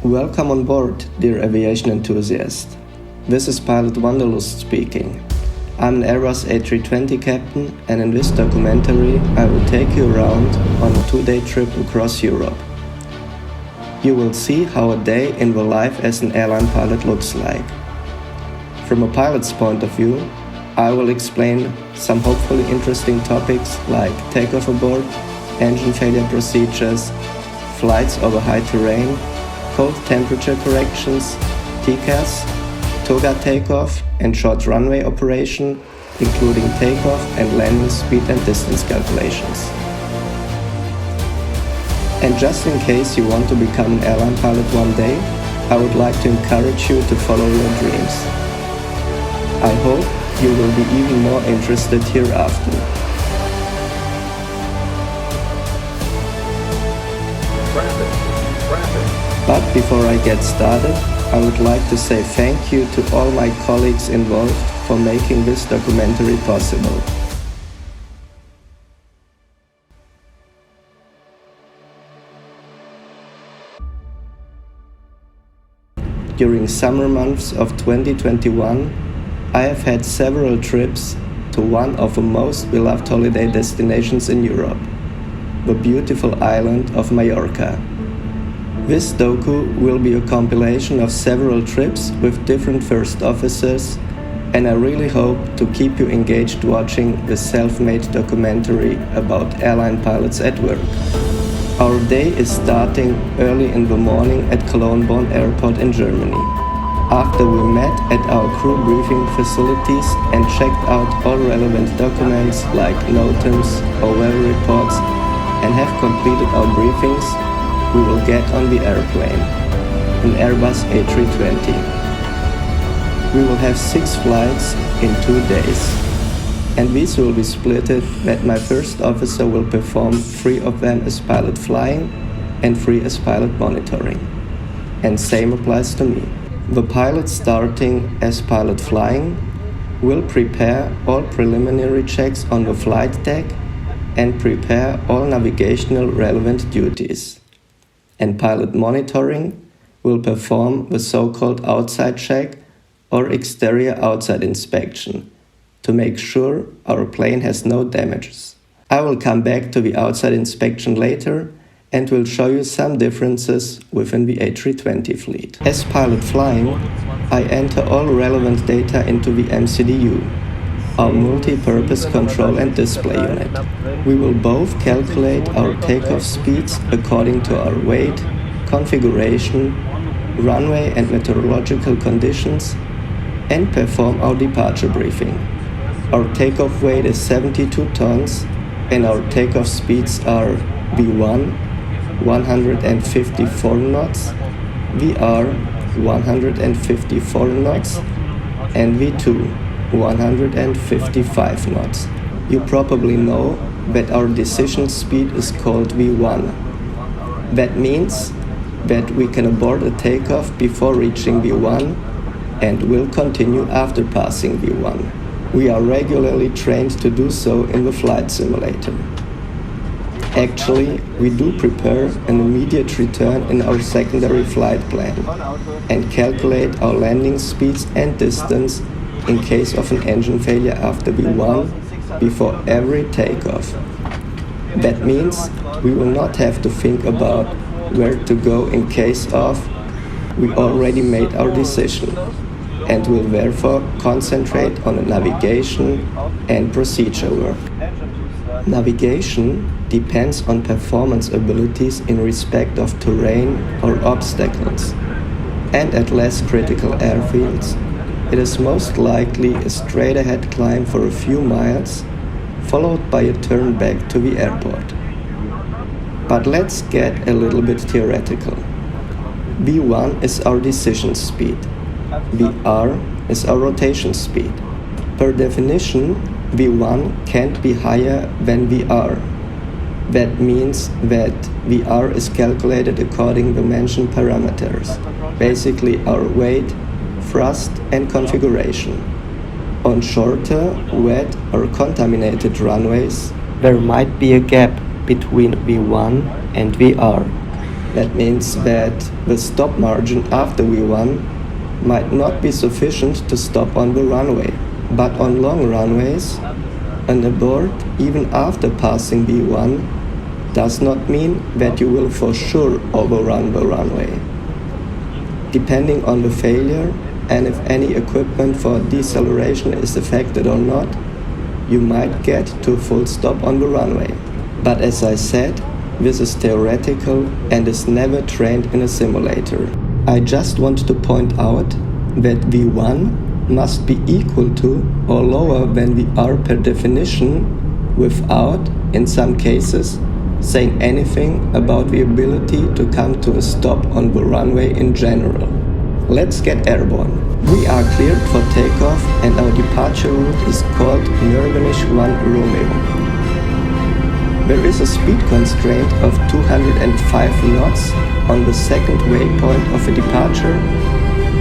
Welcome on board, dear aviation enthusiast. This is Pilot Wanderlust speaking. I'm an Airbus A320 captain, and in this documentary I will take you around on a 2-day trip across Europe. You will see how a day in the life as an airline pilot looks like. From a pilot's point of view, I will explain some hopefully interesting topics like takeoff aboard, engine failure procedures, flights over high terrain, cold temperature corrections, TCAS, toga takeoff and short runway operation, including takeoff and landing speed and distance calculations. And just in case you want to become an airline pilot one day, I would like to encourage you to follow your dreams. I hope you will be even more interested hereafter. But before I get started, I would like to say thank you to all my colleagues involved for making this documentary possible. During summer months of 2021, I have had several trips to one of the most beloved holiday destinations in Europe, the beautiful island of Mallorca. This docu will be a compilation of several trips with different first officers, and I really hope to keep you engaged watching the self-made documentary about airline pilots at work. Our day is starting early in the morning at Cologne Airport in Germany. After we met at our crew briefing facilities and checked out all relevant documents like NOTAMs or weather reports and have completed our briefings, we will get on the airplane, an Airbus A320. We will have 6 flights in 2 days, and these will be splitted that my first officer will perform 3 of them as pilot flying and 3 as pilot monitoring. And same applies to me. The pilot starting as pilot flying will prepare all preliminary checks on the flight deck and prepare all navigational relevant duties. And pilot monitoring will perform the so-called outside check or exterior outside inspection to make sure our plane has no damages. I will come back to the outside inspection later and will show you some differences within the A320 fleet. As pilot flying, I enter all relevant data into the MCDU, our multi-purpose control and display unit. We will both calculate our takeoff speeds according to our weight, configuration, runway and meteorological conditions, and perform our departure briefing. Our takeoff weight is 72 tons and our takeoff speeds are V1 154 knots, VR 154 knots, and V2 155 knots. You probably know that our decision speed is called V1. That means that we can abort a takeoff before reaching V1 and will continue after passing V1. We are regularly trained to do so in the flight simulator. Actually, we do prepare an immediate return in our secondary flight plan and calculate our landing speeds and distance in case of an engine failure after V1 before every takeoff. That means we will not have to think about where to go in case of. We already made our decision and will therefore concentrate on the navigation and procedure work. Navigation depends on performance abilities in respect of terrain or obstacles, and at less critical airfields, it is most likely a straight ahead climb for a few miles, followed by a turn back to the airport. But let's get a little bit theoretical. V1 is our decision speed. VR is our rotation speed. Per definition, V1 can't be higher than VR. That means that VR is calculated according to the mentioned parameters, basically our weight, thrust and configuration. On shorter, wet or contaminated runways, there might be a gap between V1 and VR. That means that the stop margin after V1 might not be sufficient to stop on the runway, but on long runways, an abort even after passing V1 does not mean that you will for sure overrun the runway. Depending on the failure and if any equipment for deceleration is affected or not, you might get to a full stop on the runway. But as I said, this is theoretical and is never trained in a simulator. I just want to point out that V1 must be equal to or lower than VR per definition without, in some cases, saying anything about the ability to come to a stop on the runway in general. Let's get airborne. We are cleared for takeoff and our departure route is called Nurganish 1 Romeo. There is a speed constraint of 205 knots on the second waypoint of a departure,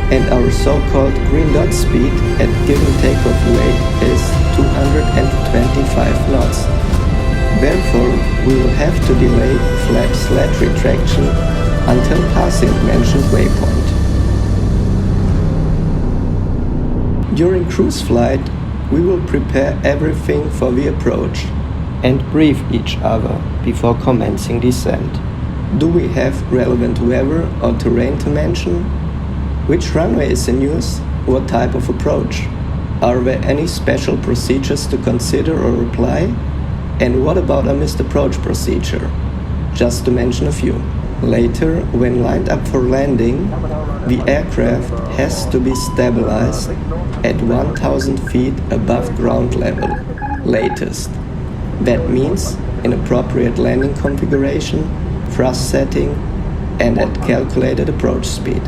and our so-called green dot speed at given takeoff weight is 225 knots. Therefore, we will have to delay flap slat retraction until passing mentioned waypoint. During cruise flight, we will prepare everything for the approach and brief each other before commencing descent. Do we have relevant weather or terrain to mention? Which runway is in use? What type of approach? Are there any special procedures to consider or apply? And what about a missed approach procedure? Just to mention a few. Later, when lined up for landing, the aircraft has to be stabilized at 1,000 feet above ground level, latest. That means in appropriate landing configuration, thrust setting, and at calculated approach speed.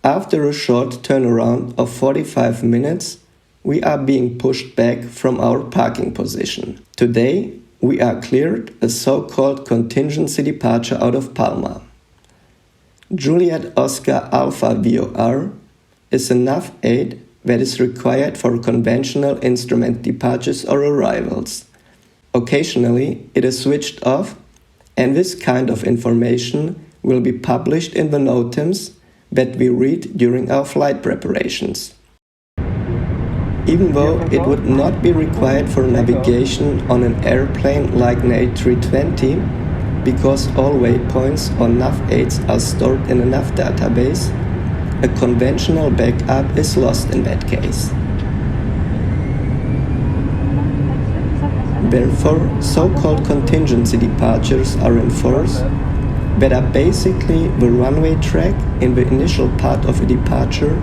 After a short turnaround of 45 minutes, we are being pushed back from our parking position. Today, we are cleared a so-called contingency departure out of Palma. Juliet Oscar Alpha VOR is a nav 8 that is required for conventional instrument departures or arrivals. Occasionally, it is switched off, and this kind of information will be published in the NOTAMs that we read during our flight preparations. Even though it would not be required for navigation on an airplane like an A320, because all waypoints on nav8s are stored in a nav database, a conventional backup is lost in that case. Therefore, so-called contingency departures are enforced that are basically the runway track in the initial part of a departure,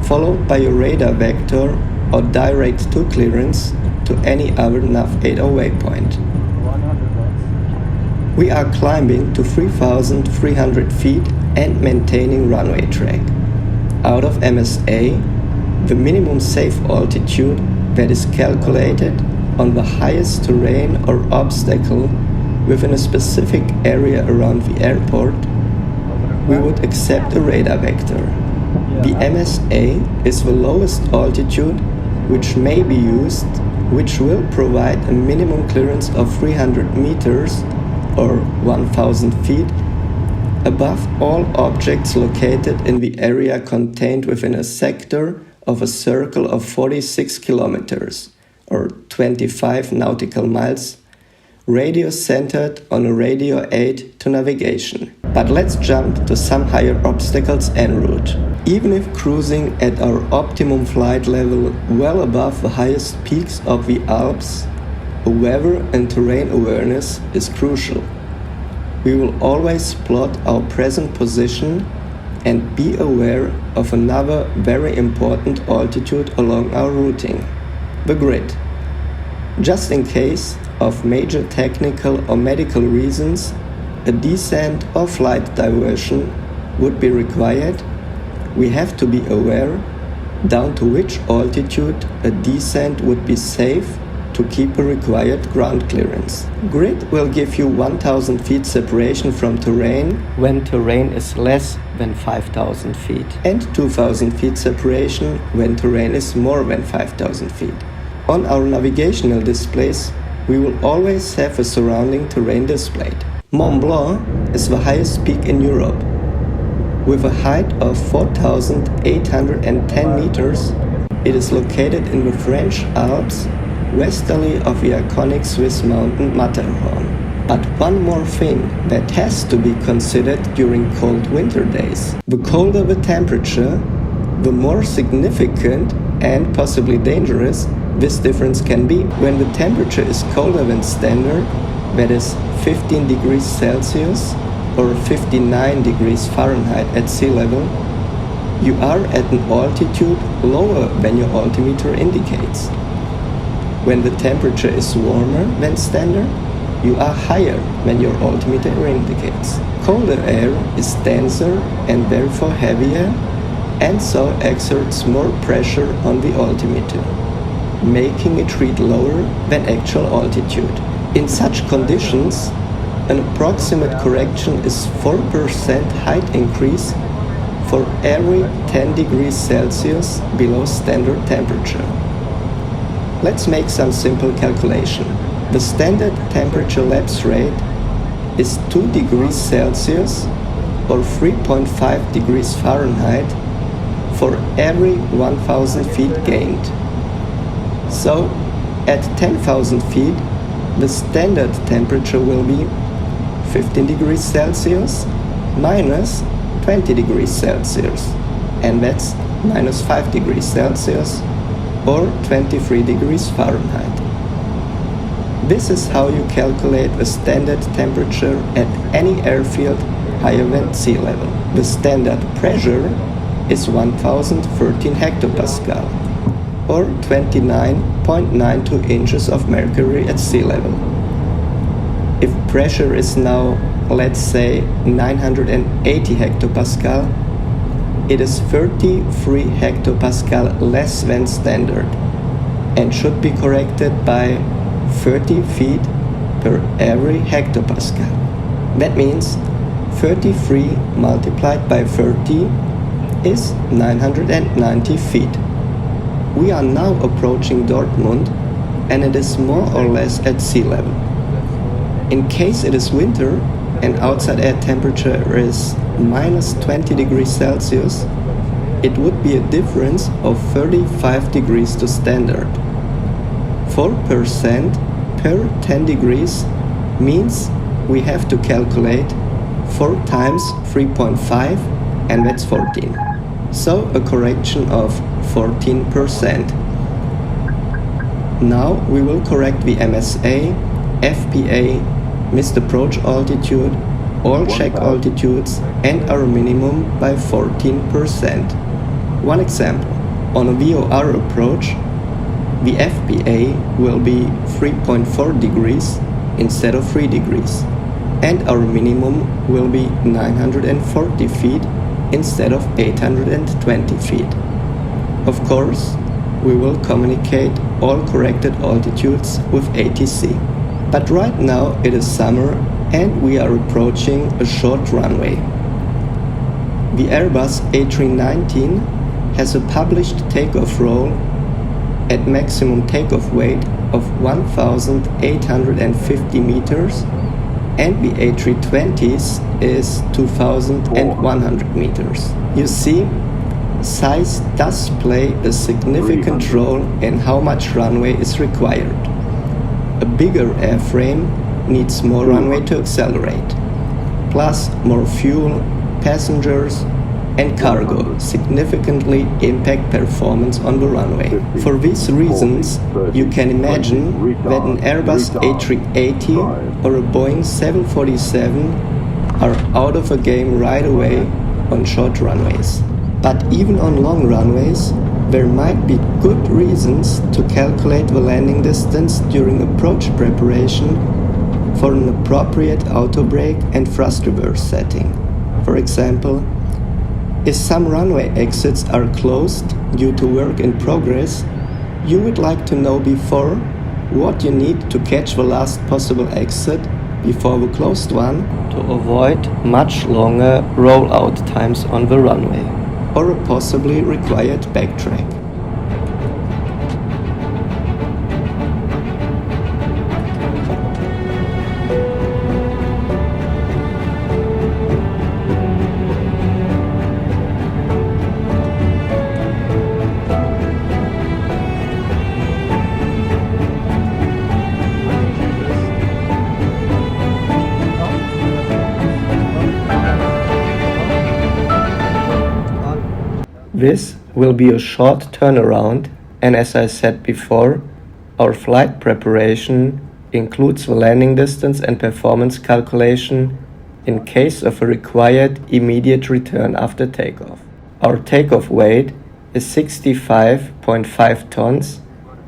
followed by a radar vector or direct to clearance to any other nav8 or waypoint. We are climbing to 3,300 feet and maintaining runway track. Out of MSA, the minimum safe altitude that is calculated on the highest terrain or obstacle within a specific area around the airport, we would accept a radar vector. The MSA is the lowest altitude which may be used, which will provide a minimum clearance of 300 meters or 1,000 feet above all objects located in the area contained within a sector of a circle of 46 kilometers or 25 nautical miles, radius centered on a radio aid to navigation. But let's jump to some higher obstacles en route. Even if cruising at our optimum flight level well above the highest peaks of the Alps, weather and terrain awareness is crucial. We will always plot our present position and be aware of another very important altitude along our routing, the grid. Just in case of major technical or medical reasons, a descent or flight diversion would be required. We have to be aware down to which altitude a descent would be safe to keep a required ground clearance. Grid will give you 1000 feet separation from terrain when terrain is less than 5000 feet, and 2000 feet separation when terrain is more than 5000 feet. On our navigational displays, we will always have a surrounding terrain displayed. Mont Blanc is the highest peak in Europe. With a height of 4,810 meters, it is located in the French Alps, westerly of the iconic Swiss mountain Matterhorn. But one more thing that has to be considered during cold winter days. The colder the temperature, the more significant and possibly dangerous this difference can be. When the temperature is colder than standard, that is 15 degrees Celsius or 59 degrees Fahrenheit at sea level, you are at an altitude lower than your altimeter indicates. When the temperature is warmer than standard, you are higher than your altimeter indicates. Colder air is denser and therefore heavier, and so exerts more pressure on the altimeter, making it read lower than actual altitude. In such conditions, an approximate correction is 4% height increase for every 10 degrees Celsius below standard temperature. Let's make some simple calculation. The standard temperature lapse rate is 2 degrees Celsius or 3.5 degrees Fahrenheit for every 1000 feet gained. So, at 10,000 feet, the standard temperature will be 15 degrees Celsius minus 20 degrees Celsius, and that's minus 5 degrees Celsius or 23 degrees Fahrenheit. This is how you calculate the standard temperature at any airfield higher than sea level. The standard pressure is 1013 hectopascal or 29.92 inches of mercury at sea level. If pressure is now, let's say, 980 hectopascal, it is 33 hectopascal less than standard and should be corrected by 30 feet per every hectopascal. That means 33 multiplied by 30 is 990 feet. We are now approaching Dortmund and it is more or less at sea level. In case it is winter and outside air temperature is minus 20 degrees Celsius, it would be a difference of 35 degrees to standard. 4% per 10 degrees means we have to calculate 4 times 3.5 and that's 14. So a correction of 14%. Now we will correct the MSA, FPA, missed approach altitude, all check altitudes and our minimum by 14%. One example, on a VOR approach, the FPA will be 3.4 degrees instead of 3 degrees, and our minimum will be 940 feet instead of 820 feet. Of course, we will communicate all corrected altitudes with ATC. But right now it is summer and we are approaching a short runway. The Airbus A320 has a published takeoff roll at maximum takeoff weight of 1,850 meters, and the A320's is 2,100 meters. You see, size does play a significant role in how much runway is required. A bigger airframe needs more runway to accelerate, plus more fuel, passengers, and cargo significantly impact performance on the runway. For these reasons, you can imagine that an Airbus A380 or a Boeing 747 are out of a game right away on short runways. But even on long runways, there might be good reasons to calculate the landing distance during approach preparation for an appropriate auto brake and thrust reverse setting. For example, if some runway exits are closed due to work in progress, you would like to know before What you need to catch the last possible exit before the closed one to avoid much longer rollout times on the runway, or a possibly required backtrack. This will be a short turnaround, and as I said before, our flight preparation includes the landing distance and performance calculation in case of a required immediate return after takeoff. Our takeoff weight is 65.5 tons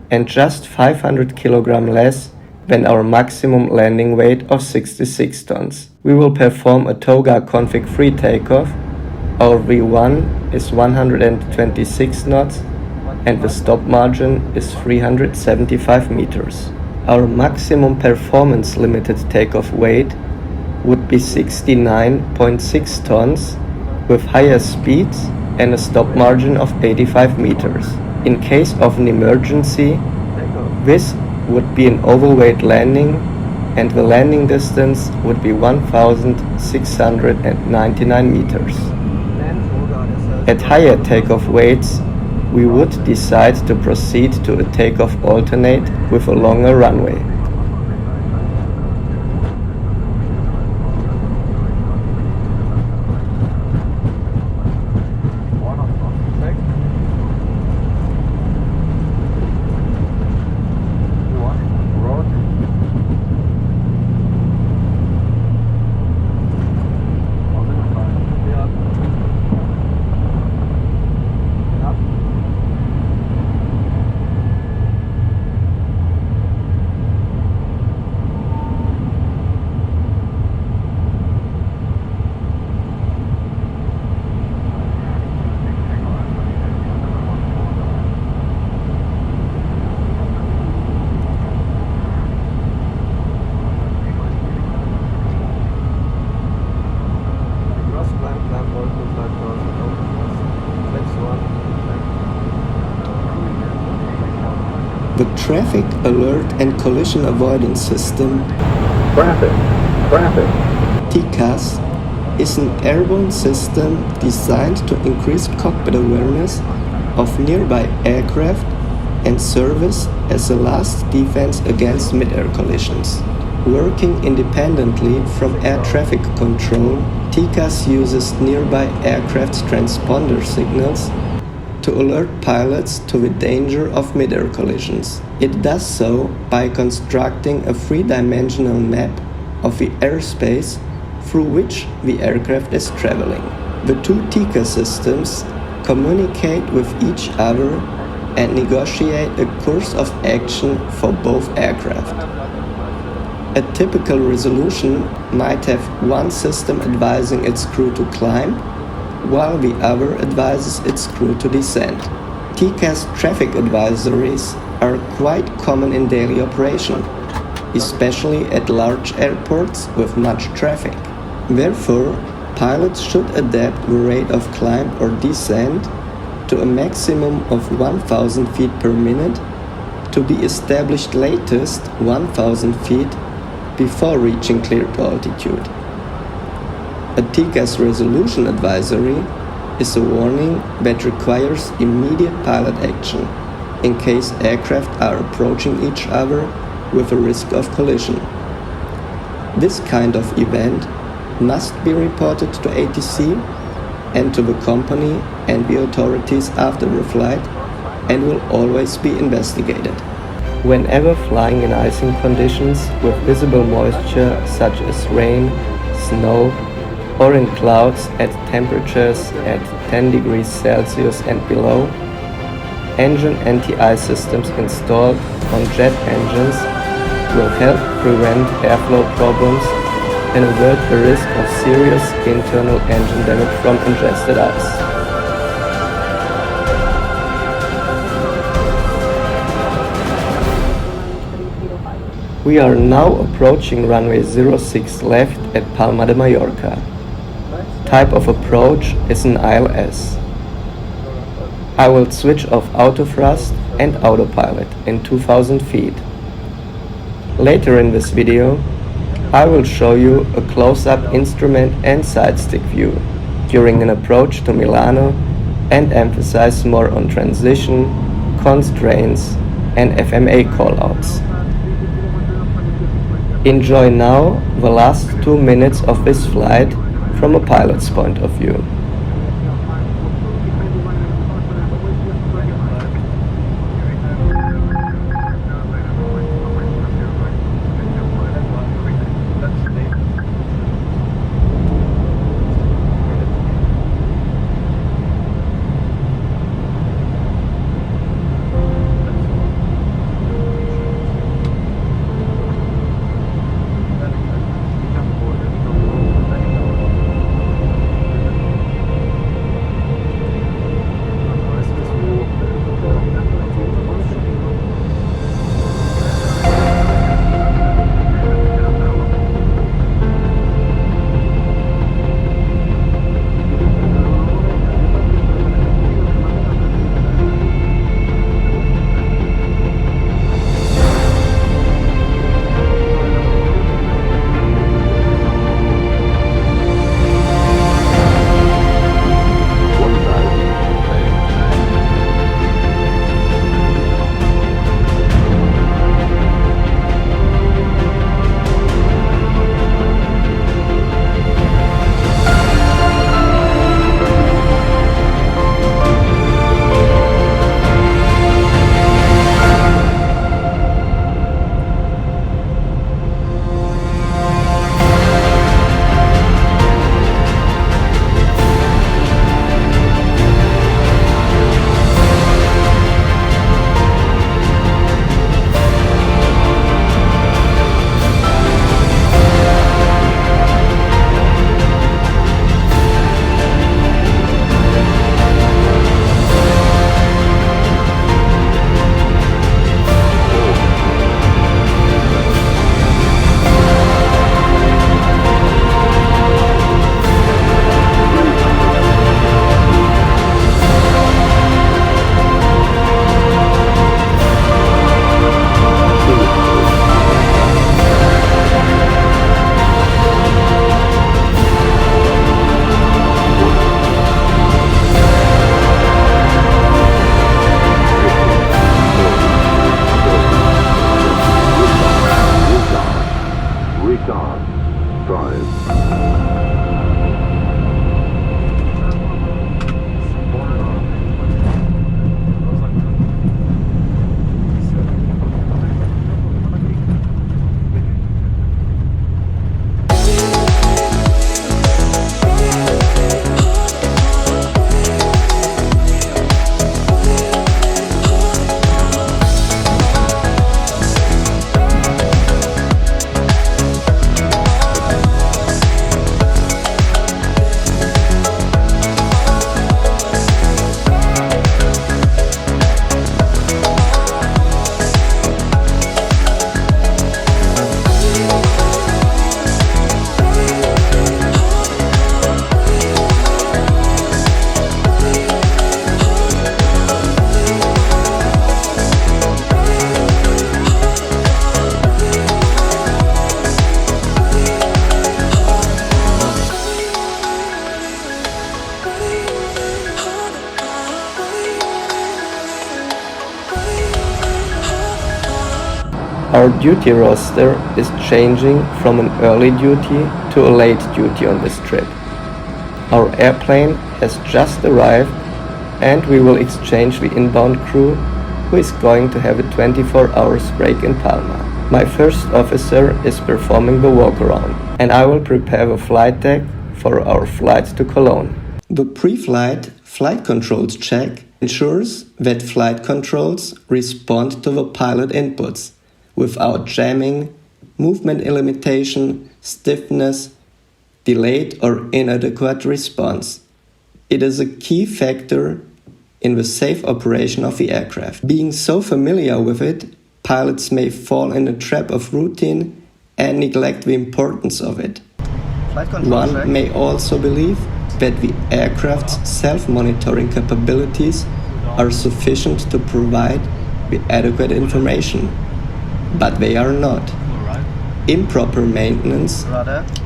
and just 500 kg less than our maximum landing weight of 66 tons. We will perform a TOGA config-free takeoff. Our V1 is 126 knots and the stop margin is 375 meters. Our maximum performance limited takeoff weight would be 69.6 tons with higher speeds and a stop margin of 85 meters. In case of an emergency, this would be an overweight landing and the landing distance would be 1,699 meters. At higher takeoff weights, we would decide to proceed to a takeoff alternate with a longer runway. The Traffic Alert and Collision Avoidance System TCAS is an airborne system designed to increase cockpit awareness of nearby aircraft and serves as a last defense against mid-air collisions. Working independently from air traffic control, TCAS uses nearby aircraft's transponder signals to alert pilots to the danger of mid-air collisions. It does so by constructing a three-dimensional map of the airspace through which the aircraft is traveling. The two TCAS systems communicate with each other and negotiate a course of action for both aircraft. A typical resolution might have one system advising its crew to climb, while the other advises its crew to descend. TCAS traffic advisories are quite common in daily operation, especially at large airports with much traffic. Therefore, pilots should adapt the rate of climb or descent to a maximum of 1,000 feet per minute to be established latest 1,000 feet before reaching cleared altitude. A TCAS resolution advisory is a warning that requires immediate pilot action in case aircraft are approaching each other with a risk of collision. This kind of event must be reported to ATC and to the company and the authorities after the flight and will always be investigated. Whenever flying in icing conditions with visible moisture such as rain, snow, or in clouds at temperatures at 10 degrees Celsius and below, engine anti-ice systems installed on jet engines will help prevent airflow problems and avert the risk of serious internal engine damage from ingested ice. We are now approaching runway 06 left at Palma de Mallorca. Type of approach is an ILS. I will switch off auto thrust and autopilot in 2000 feet. Later in this video, I will show you a close-up instrument and side stick view during an approach to Milano and emphasize more on transition, constraints, and FMA callouts. Enjoy now the last 2 minutes of this flight from a pilot's point of view. Our duty roster is changing from an early duty to a late duty on this trip. Our airplane has just arrived and we will exchange the inbound crew who is going to have a 24-hour break in Palma. My first officer is performing the walkaround and I will prepare the flight deck for our flight to Cologne. The pre-flight flight controls check ensures that flight controls respond to the pilot inputs without jamming, movement limitation, stiffness, delayed or inadequate response. It is a key factor in the safe operation of the aircraft. Being so familiar with it, pilots may fall in the trap of routine and neglect the importance of it. One may also believe that the aircraft's self-monitoring capabilities are sufficient to provide the adequate information, but they are not. Improper maintenance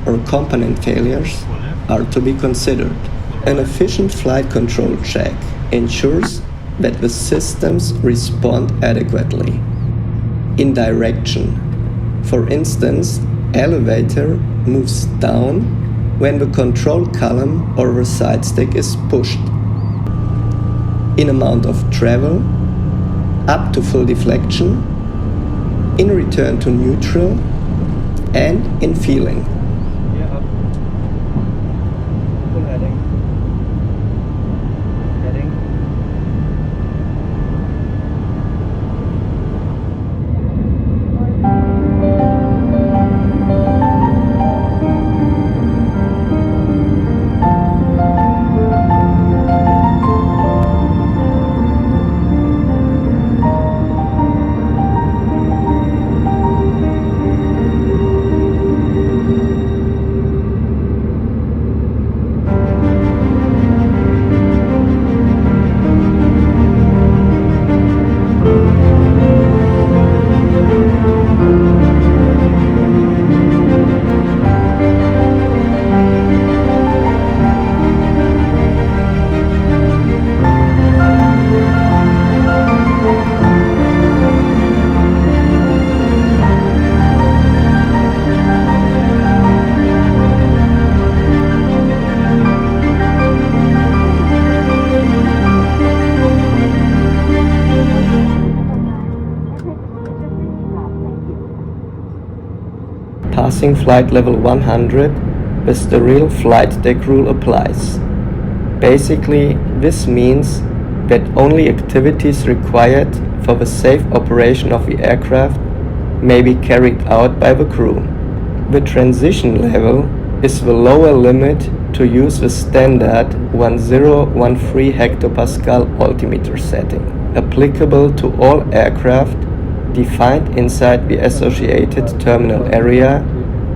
or component failures are to be considered. An efficient flight control check ensures that the systems respond adequately. In direction, for instance, elevator moves down when the control column or the side stick is pushed. In amount of travel, up to full deflection, in return to neutral, and in feeling. Full heading. Passing flight level 100 with the real flight deck rule applies. Basically, this means that only activities required for the safe operation of the aircraft may be carried out by the crew. The transition level is the lower limit to use the standard 1013 hectopascal altimeter setting, applicable to all aircraft defined inside the associated terminal area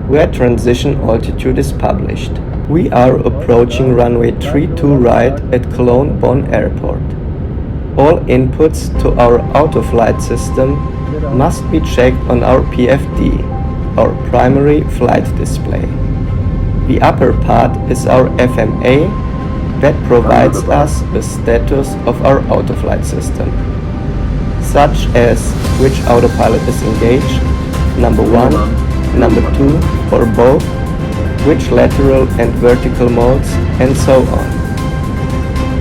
where transition altitude is published. We are approaching runway 32 right at Cologne-Bonn Airport. All inputs to our autoflight system must be checked on our PFD, our primary flight display. The upper part is our FMA that provides us the status of our autoflight system, such as which autopilot is engaged, number 1, number 2, or both, which lateral and vertical modes, and so on.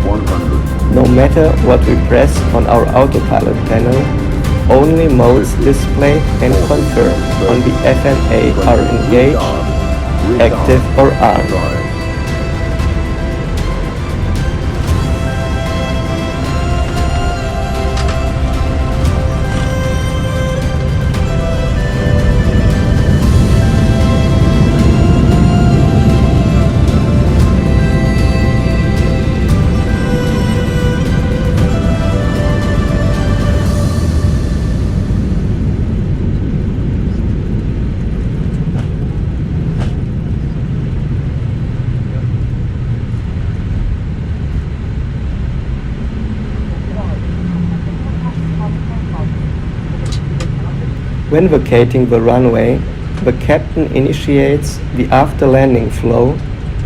100. No matter what we press on our autopilot panel, only modes displayed and confirmed on the FMA are engaged, active, or armed. When vacating the runway, the captain initiates the after-landing flow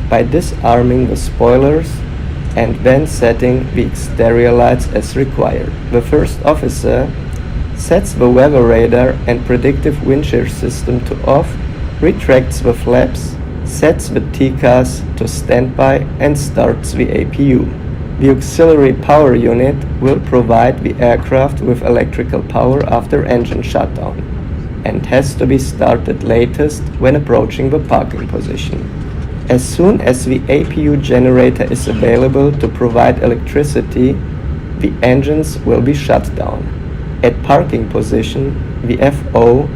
by disarming the spoilers and then setting the exterior lights as required. The first officer sets the weather radar and predictive wind shear system to off, retracts the flaps, sets the TCAS to standby, and starts the APU. The auxiliary power unit will provide the aircraft with electrical power after engine shutdown and has to be started latest when approaching the parking position. As soon as the APU generator is available to provide electricity, the engines will be shut down. At parking position, the FO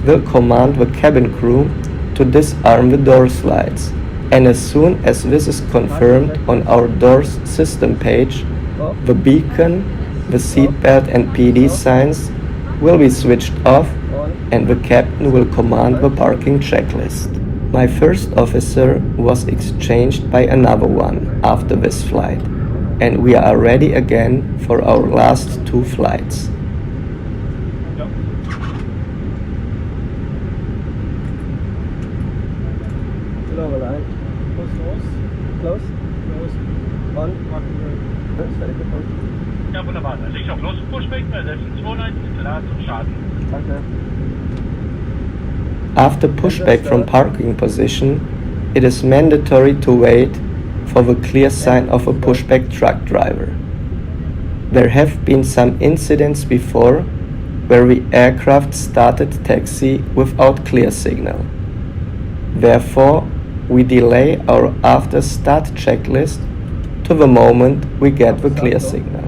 will command the cabin crew to disarm the door slides, and as soon as this is confirmed on our doors system page, the beacon, the seatbelt and PD signs will be switched off and the captain will command the parking checklist. My first officer was exchanged by another one after this flight, and we are ready again for our last 2 flights. Lower line. Close. On. Ja, wunderbar. Dann leg ich auf los. Pushback bei 1629 ist klar zum Starten. Danke. After pushback from parking position, it is mandatory to wait for the clear sign of a pushback truck driver. There have been some incidents before where the aircraft started taxi without clear signal. Therefore, we delay our after start checklist to the moment we get the clear signal.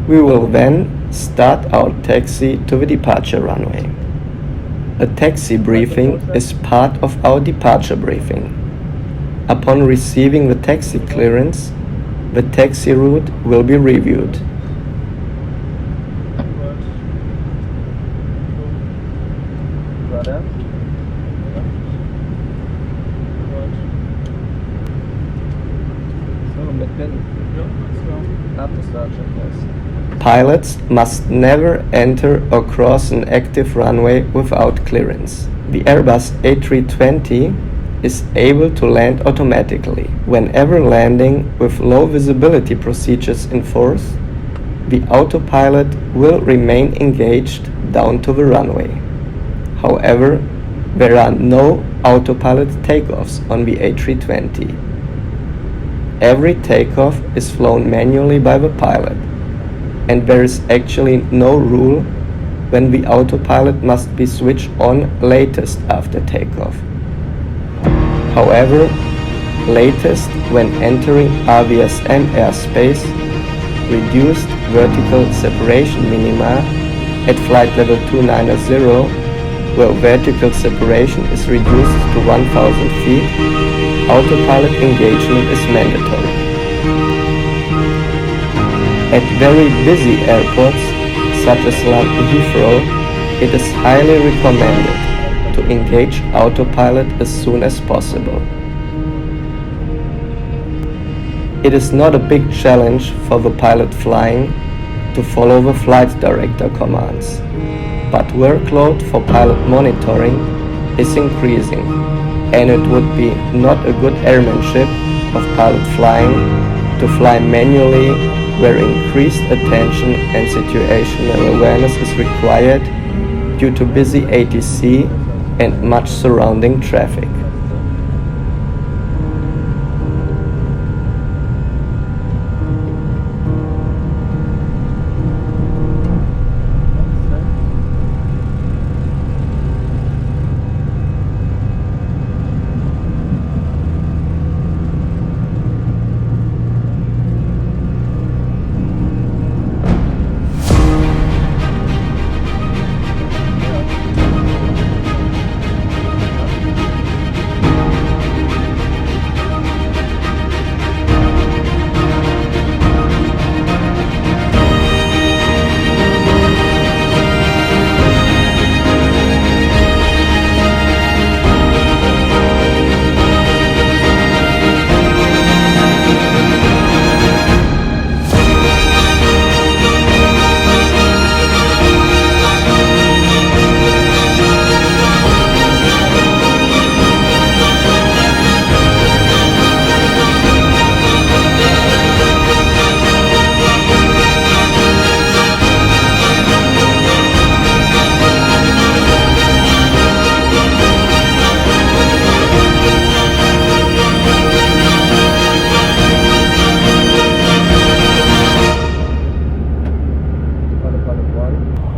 We will then start our taxi to the departure runway. A taxi briefing is part of our departure briefing. Upon receiving the taxi clearance, the taxi route will be reviewed. Pilots must never enter or cross an active runway without clearance. The Airbus A320 is able to land automatically. Whenever landing with low visibility procedures in force, the autopilot will remain engaged down to the runway. However, there are no autopilot takeoffs on the A320. Every takeoff is flown manually by the pilot, and there is actually no rule when the autopilot must be switched on latest after takeoff. However, latest when entering RVSM airspace, reduced vertical separation minima at flight level 290, where vertical separation is reduced to 1000 feet, autopilot engagement is mandatory. At very busy airports, such as London Heathrow, it is highly recommended to engage autopilot as soon as possible. It is not a big challenge for the pilot flying to follow the flight director commands, but workload for pilot monitoring is increasing, and it would be not a good airmanship of pilot flying to fly manually where increased attention and situational awareness is required due to busy ATC and much surrounding traffic.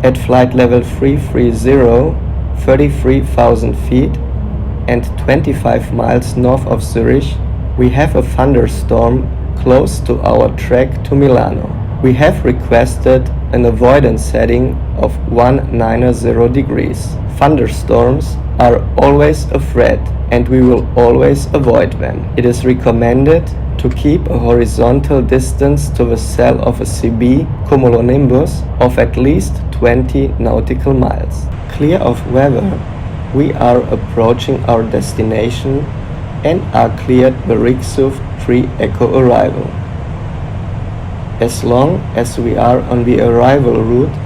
At flight level 330, 33,000 feet and 25 miles north of Zurich, we have a thunderstorm close to our track to Milano. We have requested an avoidance setting of 190 degrees. Thunderstorms are always a threat and we will always avoid them. It is recommended to keep a horizontal distance to the cell of a CB cumulonimbus of at least 20 nautical miles. Clear of weather, we are approaching our destination and are cleared the Riksuf pre-echo arrival. As long as we are on the arrival route,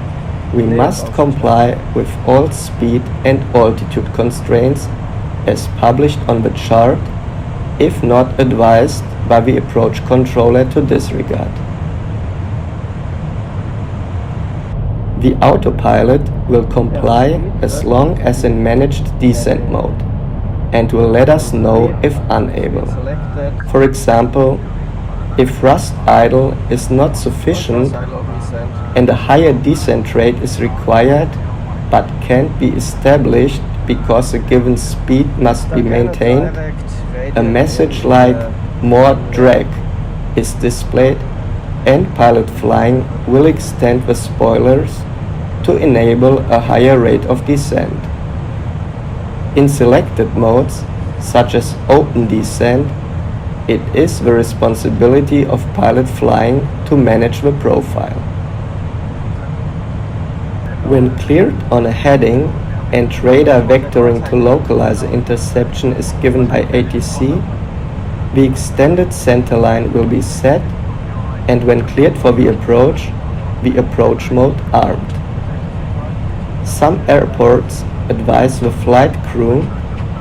we must comply with all speed and altitude constraints as published on the chart, if not advised by the approach controller to disregard. The autopilot will comply as long as in managed descent mode and will let us know if unable. For example, if thrust idle is not sufficient and a higher descent rate is required but can't be established because a given speed must be maintained, a message like "more drag" is displayed and pilot flying will extend the spoilers to enable a higher rate of descent. In selected modes, such as open descent, it is the responsibility of pilot flying to manage the profile. When cleared on a heading and radar vectoring to localize the interception is given by ATC, the extended centerline will be set, and when cleared for the approach mode armed. Some airports advise the flight crew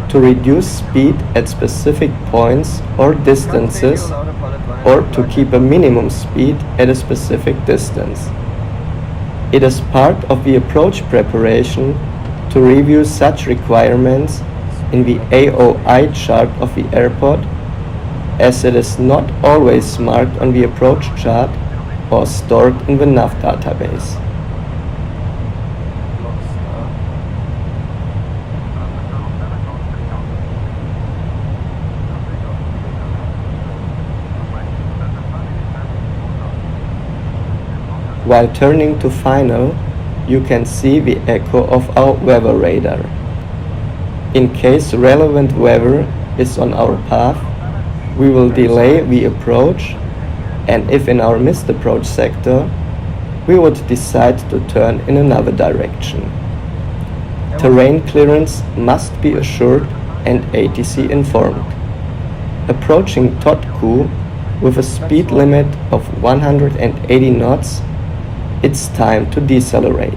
to reduce speed at specific points or distances, or to keep a minimum speed at a specific distance. It is part of the approach preparation to review such requirements in the AOI chart of the airport, as it is not always marked on the approach chart or stored in the nav database. While turning to final, you can see the echo of our weather radar. In case relevant weather is on our path, we will delay the approach, and if in our missed approach sector, we would decide to turn in another direction. Terrain clearance must be assured and ATC informed. Approaching Totku with a speed limit of 180 knots, it's time to decelerate.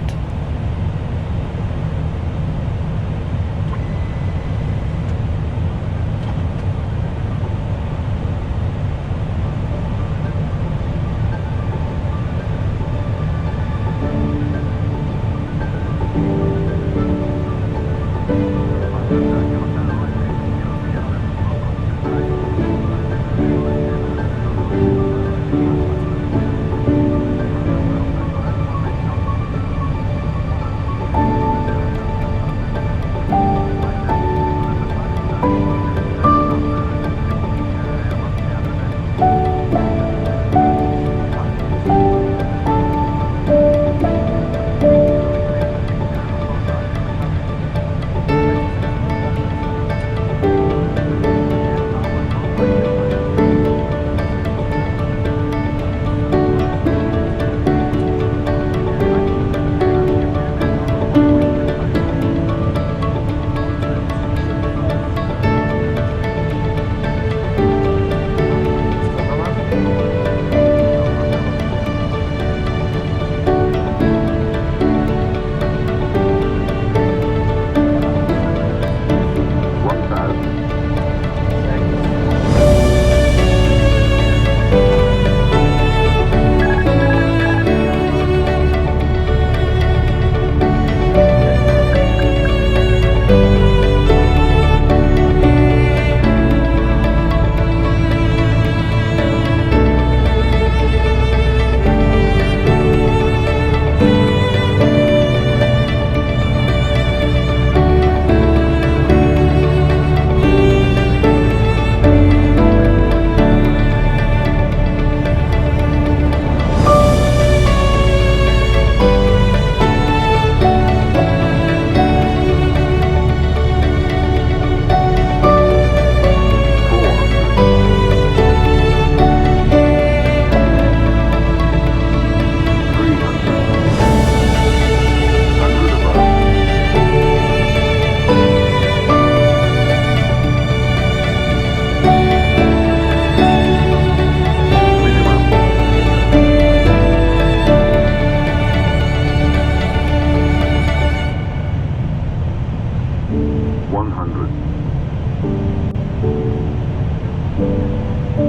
100.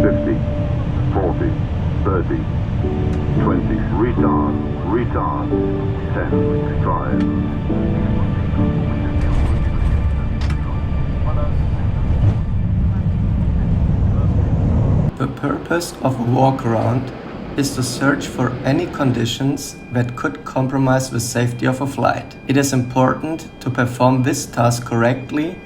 50, 40, 30, 20, retard, 10, 5. The purpose of a walkaround is to search for any conditions that could compromise the safety of a flight. It is important to perform this task correctly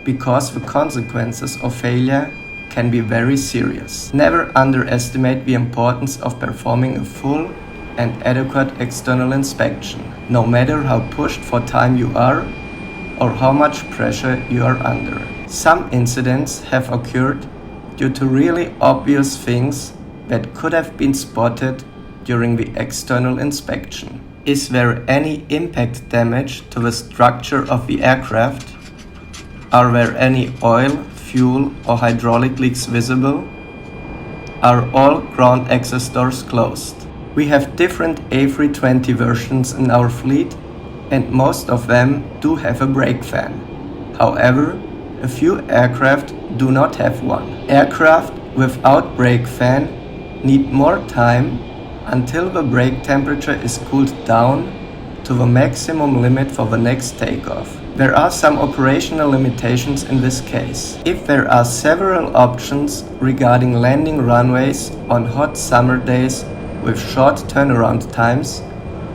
because the consequences of failure can be very serious. Never underestimate the importance of performing a full and adequate external inspection, no matter how pushed for time you are or how much pressure you are under. Some incidents have occurred due to really obvious things that could have been spotted during the external inspection. Is there any impact damage to the structure of the aircraft? Are there any oil, fuel or hydraulic leaks visible? Are all ground access doors closed? We have different A320 versions in our fleet and most of them do have a brake fan. However, a few aircraft do not have one. Aircraft without brake fan need more time until the brake temperature is cooled down to the maximum limit for the next takeoff. There are some operational limitations in this case. If there are several options regarding landing runways on hot summer days with short turnaround times,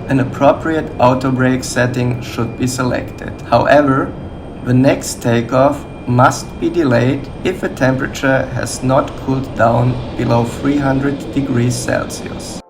an appropriate auto brake setting should be selected. However, the next takeoff must be delayed if the temperature has not cooled down below 300 degrees Celsius.